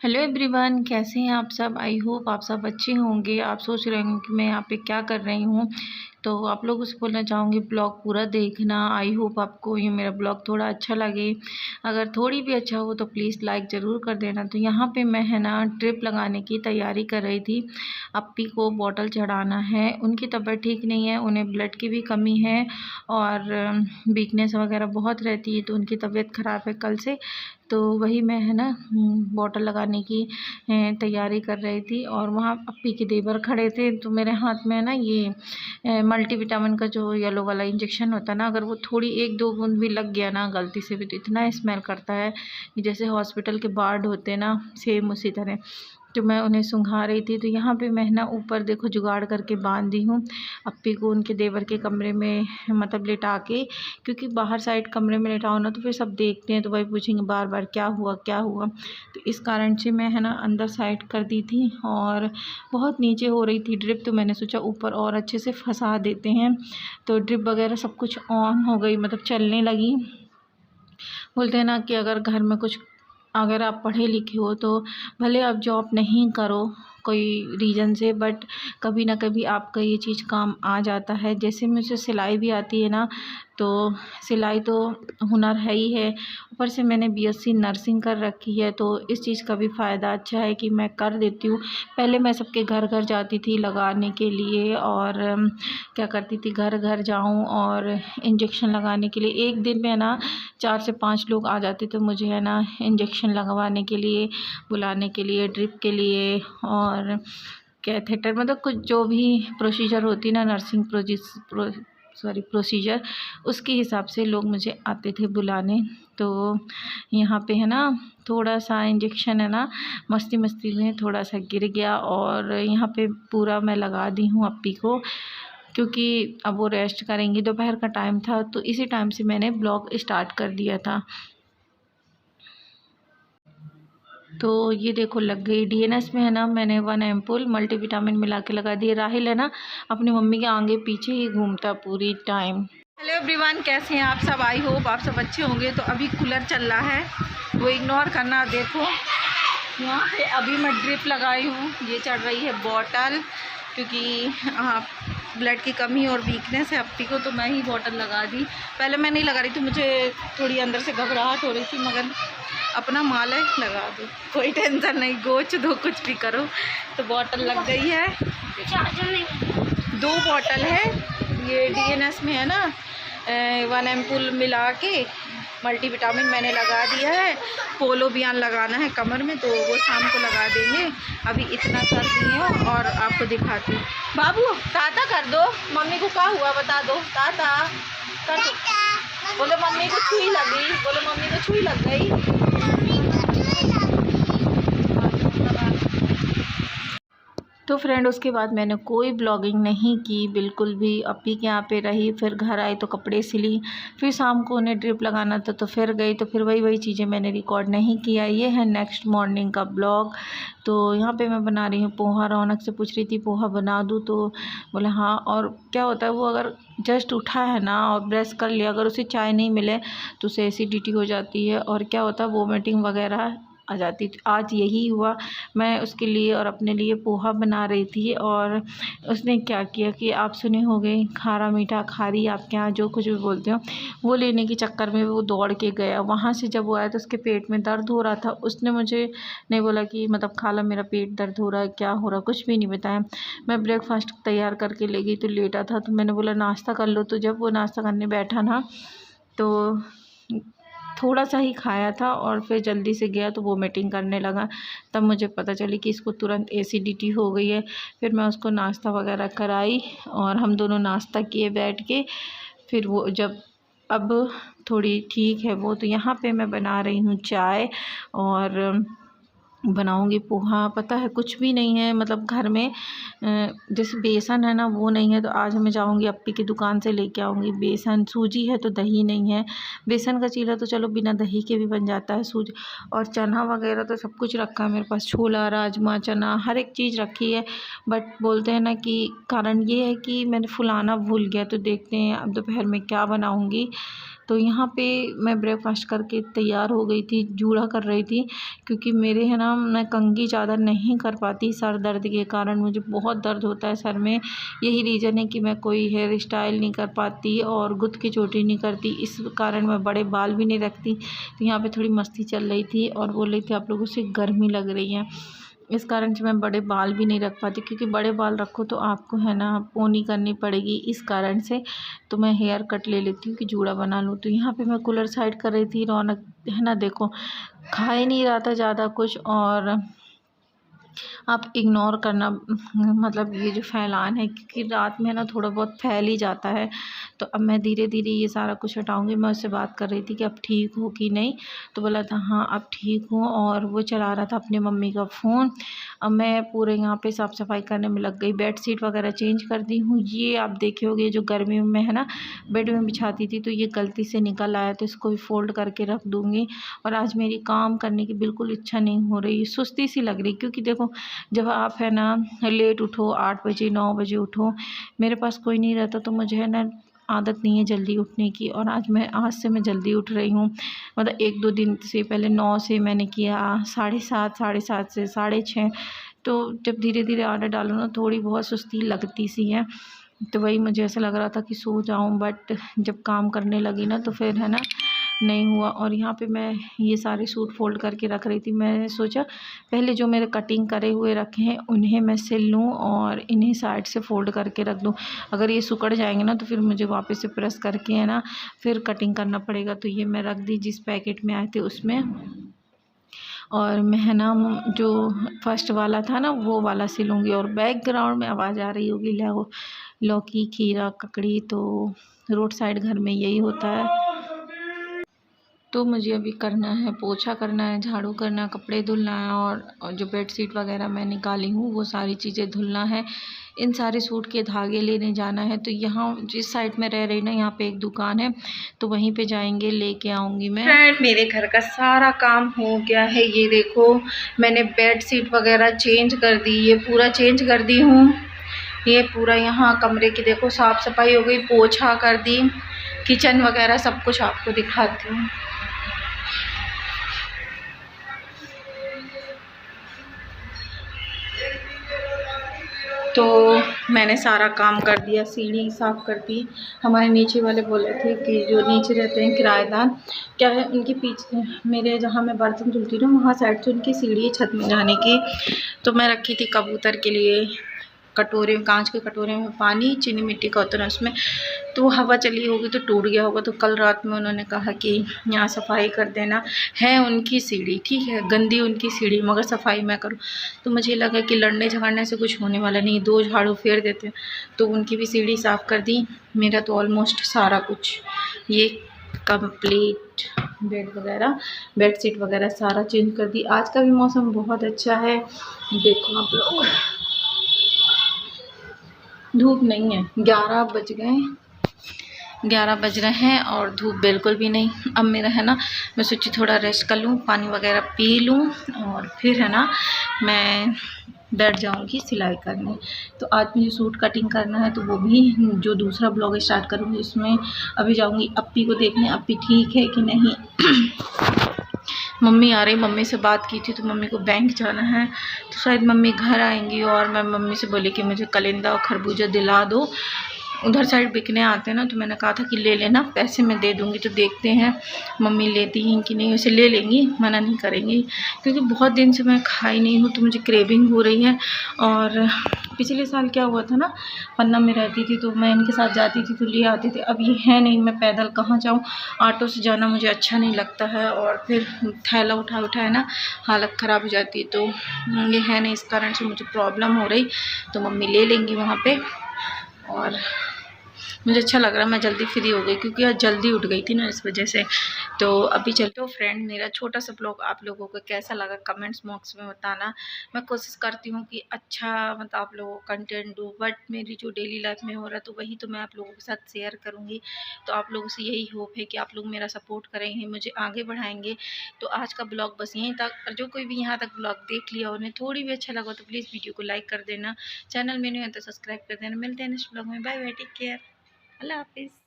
Hello everyone, कैसे हैं आप सब। आई होप आप सब अच्छे होंगे। आप सोच रहे होंगे कि मैं यहाँ पे क्या कर रही हूँ, तो आप लोगों से बोलना चाहूँगी ब्लॉग पूरा देखना। आई होप आपको ये मेरा ब्लॉग थोड़ा अच्छा लगे। अगर थोड़ी भी अच्छा हो तो प्लीज़ लाइक ज़रूर कर देना। तो यहाँ पे मैं है ना ड्रिप लगाने की तैयारी कर रही थी। अप्पी को बॉटल चढ़ाना है। उनकी तबीयत ठीक नहीं है, उन्हें ब्लड की भी कमी है और वीकनेस वगैरह बहुत रहती है, तो उनकी तबीयत ख़राब है कल से। तो वही मैं है ना बॉटल लगाने की तैयारी कर रही थी और वहाँ अप्पी के देवर खड़े थे। तो मेरे हाथ में है ना ये मल्टीविटामिन का जो येलो वाला इंजेक्शन होता है ना, अगर वो थोड़ी एक दो बूंद भी लग गया ना गलती से भी, तो इतना स्मेल करता है कि जैसे हॉस्पिटल के वार्ड होते हैं ना, सेम उसी तरह। तो मैं उन्हें सूंघा रही थी। तो यहाँ पे मैं ना ऊपर देखो जुगाड़ करके बांध दी हूँ अप्पी को उनके देवर के कमरे में, मतलब लिटा के। क्योंकि बाहर साइड कमरे में लिटाओ ना तो फिर सब देखते हैं, तो वही पूछेंगे बार बार क्या हुआ क्या हुआ। तो इस कारण से मैं है ना अंदर साइड कर दी थी और बहुत नीचे हो रही थी ड्रिप, तो मैंने सोचा ऊपर और अच्छे से फंसा देते हैं। तो ड्रिप वगैरह सब कुछ ऑन हो गई, मतलब चलने लगी। बोलते हैं ना कि अगर आप पढ़े लिखे हो तो भले आप जॉब नहीं करो कोई रीज़न से, बट कभी ना कभी आपका ये चीज़ काम आ जाता है। जैसे मुझे सिलाई भी आती है ना, तो सिलाई तो हुनर है ही है, ऊपर से मैंने बीएससी नर्सिंग कर रखी है, तो इस चीज़ का भी फ़ायदा अच्छा है कि मैं कर देती हूँ। पहले मैं सबके घर घर जाती थी लगाने के लिए, और क्या करती थी घर घर जाऊँ और इंजेक्शन लगाने के लिए। एक दिन में ना 4 से 5 लोग आ जाते थे मुझे है ना इंजेक्शन लगवाने के लिए, बुलाने के लिए, ड्रिप के लिए और कैथेटर, मतलब कुछ जो भी प्रोसीजर होती ना नर्सिंग प्रोसीजर, उसके हिसाब से लोग मुझे आते थे बुलाने। तो यहाँ पे है ना थोड़ा सा इंजेक्शन है ना मस्ती मस्ती में थोड़ा सा गिर गया, और यहाँ पे पूरा मैं लगा दी हूँ अप्पी को, क्योंकि अब वो रेस्ट करेंगी। दोपहर का टाइम था, तो इसी टाइम से मैंने ब्लॉग स्टार्ट कर दिया था। तो ये देखो लग गई। डीएनएस में है ना मैंने 1 एम्पुल मल्टीविटामिन मिला के लगा दिए। राहिल है ना अपनी मम्मी के आगे पीछे ही घूमता पूरी टाइम। हेलो एवरीवन, कैसे हैं आप सब। आई होप आप सब अच्छे होंगे। तो अभी कूलर चल रहा है, वो इग्नोर करना। देखो यहाँ पे अभी मैं ड्रिप लगाई हूँ, ये चढ़ रही है बॉटल, क्योंकि ब्लड की कमी और वीकनेस है अप्पी को, तो मैं ही बॉटल लगा दी। पहले मैं नहीं लगा रही थी, मुझे थोड़ी अंदर से घबराहट हो रही थी, मगर अपना माल है लगा दो, कोई टेंशन नहीं, गोच दो कुछ भी करो। तो बॉटल लग गई है, 2 बॉटल है। ये डीएनएस में है ना 1 एम्पुल मिला के मल्टीविटामिन मैंने लगा दिया है। पोलो बियान लगाना है कमर में, तो वो शाम को लगा देंगे। अभी इतना कर दिए हैं और आपको दिखाती हूँ। बाबू ताता कर दो, मम्मी को क्या हुआ बता दो। ताता कर दो, बोलो मम्मी को छुई लगी, बोलो मम्मी को छुई लग गई। तो फ्रेंड उसके बाद मैंने कोई ब्लॉगिंग नहीं की बिल्कुल भी। अप्पी के यहाँ पे रही, फिर घर आई तो कपड़े सिली, फिर शाम को उन्हें ड्रिप लगाना था तो फिर गई, तो फिर वही चीज़ें मैंने रिकॉर्ड नहीं किया। ये है नेक्स्ट मॉर्निंग का ब्लॉग। तो यहाँ पे मैं बना रही हूँ पोहा। रौनक से पूछ रही थी पोहा बना दूँ, तो बोले हाँ। और क्या होता है, वो अगर जस्ट उठा है ना और ब्रश कर लिया, अगर उसे चाय नहीं मिले तो उसे एसिडिटी हो जाती है, और क्या होता है वोमिटिंग वगैरह आ जाती। आज यही हुआ। मैं उसके लिए और अपने लिए पोहा बना रही थी, और उसने क्या किया कि आप सुने होंगे खारा मीठा खारी, आपके यहाँ जो कुछ भी बोलते हो, वो लेने के चक्कर में वो दौड़ के गया। वहाँ से जब वो आया तो उसके पेट में दर्द हो रहा था। उसने मुझे नहीं बोला कि मतलब खाला मेरा पेट दर्द हो रहा है, क्या हो रहा, कुछ भी नहीं बताया। मैं ब्रेकफास्ट तैयार करके ले गई तो लेटा था, तो मैंने बोला नाश्ता कर लो। तो जब वो नाश्ता करने बैठा ना, तो थोड़ा सा ही खाया था और फिर जल्दी से गया तो वोमिटिंग करने लगा। तब मुझे पता चली कि इसको तुरंत एसिडिटी हो गई है। फिर मैं उसको नाश्ता वगैरह कराई और हम दोनों नाश्ता किए बैठ के। फिर वो जब अब थोड़ी ठीक है वो, तो यहाँ पे मैं बना रही हूँ चाय और बनाऊंगी पोहा। पता है कुछ भी नहीं है, मतलब घर में जैसे बेसन है ना वो नहीं है, तो आज मैं जाऊंगी अप्पी की दुकान से लेके आऊंगी बेसन। सूजी है तो दही नहीं है। बेसन का चीला तो चलो बिना दही के भी बन जाता है, सूजी और चना वगैरह तो सब कुछ रखा है मेरे पास, छोला राजमा चना हर एक चीज़ रखी है। बट बोलते हैं ना कि कारण ये है कि मैंने फुलाना भूल गया। तो देखते हैं अब दोपहर में क्या बनाऊँगी। तो यहाँ पे मैं ब्रेकफास्ट करके तैयार हो गई थी, जूड़ा कर रही थी, क्योंकि मेरे है ना मैं कंघी ज़्यादा नहीं कर पाती सर दर्द के कारण। मुझे बहुत दर्द होता है सर में, यही रीज़न है कि मैं कोई हेयर स्टाइल नहीं कर पाती और गुत्त की चोटी नहीं करती, इस कारण मैं बड़े बाल भी नहीं रखती। तो यहाँ पे थोड़ी मस्ती चल रही थी और बोल रही थी आप लोगों से गर्मी लग रही है, इस कारण से मैं बड़े बाल भी नहीं रख पाती, क्योंकि बड़े बाल रखो तो आपको है ना पोनी करनी पड़ेगी, इस कारण से तो मैं हेयर कट ले लेती हूँ कि जूड़ा बना लूँ। तो यहाँ पे मैं कूलर साइड कर रही थी। रौनक है ना देखो खा ही नहीं रहा था ज़्यादा कुछ, और आप इग्नोर करना मतलब ये जो फैलान है, क्योंकि रात में ना थोड़ा बहुत फैल ही जाता है। तो अब मैं धीरे धीरे ये सारा कुछ हटाऊंगी। मैं उससे बात कर रही थी कि अब ठीक हो कि नहीं, तो बोला था हाँ अब ठीक हूँ, और वो चला रहा था अपने मम्मी का फ़ोन। अब मैं पूरे यहाँ पे साफ़ सफाई करने में लग गई, बेड शीट वगैरह चेंज कर दी हूँ। ये आप देखे होगे जो गर्मी में है ना बेड में बिछाती थी, तो ये गलती से निकल आया, तो इसको भी फ़ोल्ड करके रख दूँगी। और आज मेरी काम करने की बिल्कुल इच्छा नहीं हो रही, सुस्ती सी लग रही, क्योंकि देखो जब आप है ना लेट उठो, 8 बजे 9 बजे उठो, मेरे पास कोई नहीं रहता, तो मुझे है ना आदत नहीं है जल्दी उठने की। और आज से मैं जल्दी उठ रही हूँ, मतलब 1-2 दिन से पहले 9 से मैंने किया 7:30, 7:30 से 6:30। तो जब धीरे धीरे आदत डालो ना थोड़ी बहुत सुस्ती लगती सी है। तो वही मुझे ऐसा लग रहा था कि सो जाऊं, बट जब काम करने लगी ना तो फिर है ना नहीं हुआ। और यहाँ पे मैं ये सारे सूट फोल्ड करके रख रही थी। मैंने सोचा पहले जो मेरे कटिंग करे हुए रखे हैं उन्हें मैं सिल लूँ और इन्हें साइड से फ़ोल्ड करके रख दूँ। अगर ये सिकुड़ जाएंगे ना तो फिर मुझे वापस से प्रेस करके है ना फिर कटिंग करना पड़ेगा। तो ये मैं रख दी जिस पैकेट में आए थे उसमें। और मैं है ना जो फर्स्ट वाला था ना वो वाला सिलूँगी। और बैकग्राउंड में आवाज़ आ रही होगी लौकी, खीरा, ककड़ी, तो रोड साइड घर में यही होता है। तो मुझे अभी करना है, पोछा करना है, झाड़ू करना है, कपड़े धुलना है, और जो बेडशीट वगैरह मैं निकाली हूँ वो सारी चीज़ें धुलना है। इन सारे सूट के धागे लेने जाना है। तो यहाँ जिस साइड में रह रही ना यहाँ पे एक दुकान है, तो वहीं पे जाएंगे, लेके आऊँगी मैं। फ्रेंड मेरे घर का सारा काम हो गया है। ये देखो मैंने बेडशीट वगैरह चेंज कर दी, ये पूरा चेंज कर दी हूँ। ये पूरा यहाँ कमरे की देखो साफ़ सफाई हो गई, पोछा कर दी, किचन वगैरह सब कुछ आपको दिखाती हूँ। तो मैंने सारा काम कर दिया, सीढ़ी साफ़ कर दी। हमारे नीचे वाले बोले थे कि जो नीचे रहते हैं किराएदार, क्या है उनके पीछे मेरे जहाँ मैं बर्तन धुलती हूँ वहाँ साइड से उनकी सीढ़ी है छत में जाने की। तो मैं रखी थी कबूतर के लिए कटोरे, कांच के कटोरे में पानी, चीनी मिट्टी का होता है उसमें, तो हवा चली होगी तो टूट गया होगा। तो कल रात में उन्होंने कहा कि यहाँ सफाई कर देना है। उनकी सीढ़ी ठीक है, गंदी उनकी सीढ़ी, मगर सफाई मैं करूँ। तो मुझे लगा कि लड़ने झगड़ने से कुछ होने वाला नहीं, 2 झाड़ू फेर देते हैं। तो उनकी भी सीढ़ी साफ़ कर दी। मेरा तो ऑलमोस्ट सारा कुछ ये कंप्लीट, बेड वगैरह बेडशीट वगैरह सारा चेंज कर दी। आज का भी मौसम बहुत अच्छा है, देखो आप लोग, धूप नहीं है, 11 बज रहे हैं और धूप बिल्कुल भी नहीं। अब मेरा है ना मैं सोची थोड़ा रेस्ट कर लूँ, पानी वगैरह पी लूँ, और फिर है ना मैं बैठ जाऊँगी सिलाई करने। तो आज मुझे सूट कटिंग करना है, तो वो भी जो दूसरा ब्लॉग स्टार्ट करूँगी उसमें अभी जाऊँगी अप्पी को देखने, अप्पी ठीक है कि नहीं। मम्मी आ रही, मम्मी से बात की थी तो मम्मी को बैंक जाना है, तो शायद मम्मी घर आएंगी। और मैं मम्मी से बोली कि मुझे कलिंदा और खरबूजा दिला दो, उधर साइड बिकने आते हैं ना। तो मैंने कहा था कि ले लेना, पैसे मैं दे दूँगी। तो देखते हैं मम्मी लेती हैं कि नहीं, उसे ले लेंगी, मना नहीं करेंगी, क्योंकि बहुत दिन से मैं खाई नहीं हूँ तो मुझे क्रेविंग हो रही है। और पिछले साल क्या हुआ था ना, पन्ना में रहती थी तो मैं इनके साथ जाती थी तो ले आती थी। अब ये है नहीं, मैं पैदल कहाँ जाऊँ, ऑटो से जाना मुझे अच्छा नहीं लगता है, और फिर थैला उठा है ना हालत ख़राब हो जाती है। तो ये है नहीं, इस कारण से मुझे प्रॉब्लम हो रही। तो मम्मी ले लेंगी वहाँ पर, और मुझे अच्छा लग रहा है, मैं जल्दी फ्री हो गई क्योंकि आज जल्दी उठ गई थी ना इस वजह से। तो अभी चलते हो फ्रेंड, मेरा छोटा सा ब्लॉग आप लोगों को कैसा लगा कमेंट्स बॉक्स में बताना। मैं कोशिश करती हूँ कि अच्छा मतलब आप लोगों को कंटेंट दूँ, बट मेरी जो डेली लाइफ में हो रहा है तो वही तो मैं आप लोगों के साथ शेयर करूँगी। तो आप लोगों से यही होप है कि आप लोग मेरा सपोर्ट करेंगे, मुझे आगे बढ़ाएंगे। तो आज का ब्लॉग बस यहीं तक, और जो कोई भी यहाँ तक ब्लॉग देख लिया उन्हें थोड़ी भी अच्छा लगा तो प्लीज़ वीडियो को लाइक कर देना, चैनल में नहीं है तो सब्सक्राइब कर देना। मिलते हैं नेक्स्ट ब्लॉग में, बाय बाय, टेक केयर, अल्लाह हाफिज़।